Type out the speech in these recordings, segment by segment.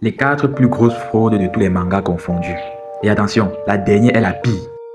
Les 4 plus grosses fraudes de tous les mangas confondus. Et attention, la dernière est la pire.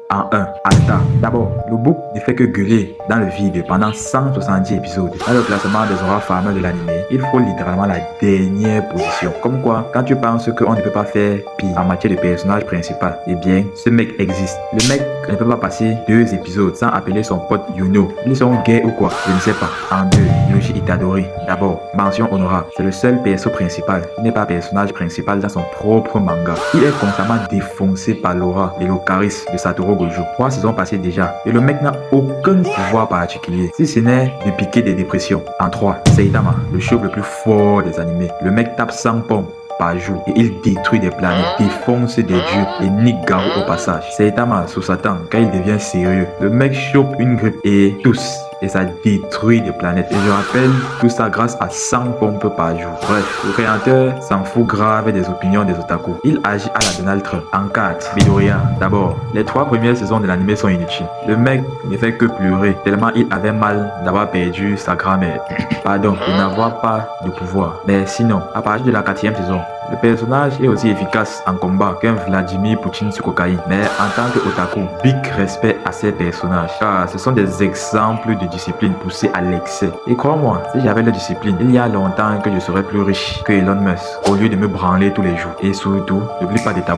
En 1, Asta. D'abord, le book ne fait que gueuler dans le vide pendant 170 épisodes. Dans le classement des aura fameux de l'anime, il faut littéralement la dernière position. Comme quoi, quand tu penses qu'on ne peut pas faire pire en matière de personnage principal, eh bien, ce mec existe. Le mec ne peut pas passer 2 épisodes sans appeler son pote Yuno. Ils sont gays ou quoi? Je ne sais pas. En 2, Yoshi Itadori. D'abord, mention honorable, c'est le seul perso principal qui n'est pas personnage principal dans son propre manga. Il est constamment défoncé par l'aura et le charisme de Satoru Gojo. 3 saisons passées déjà, et le mec n'a aucun pouvoir particulier, si ce n'est de piquer des dépressions. En 3, Saitama, le chauve le plus fort des animés. Le mec tape 100 pommes par jour et il détruit des planètes, défonce des dieux et nique Garou au passage. Saitama sous Satan, quand il devient sérieux, le mec chope une grippe et tous. Et ça détruit des planètes. Et je rappelle tout ça grâce à 100 pompes par jour. Bref, le créateur s'en fout grave des opinions des otaku. Il agit à la Donald Trump. En 4, Midoriya. D'abord, les 3 premières saisons de l'anime sont inutiles. Le mec ne fait que pleurer tellement il avait mal d'avoir perdu sa grand-mère. Pardon, de n'avoir pas de pouvoir. Mais sinon, à partir de la 4e saison, le personnage est aussi efficace en combat qu'un Vladimir Poutine sur cocaïne. Mais en tant que otaku, big respect à ces personnages. Car ce sont des exemples de discipline poussée à l'excès. Et crois-moi, si j'avais la discipline, il y a longtemps que je serais plus riche que Elon Musk au lieu de me branler tous les jours. Et surtout, n'oublie pas de t'abonner.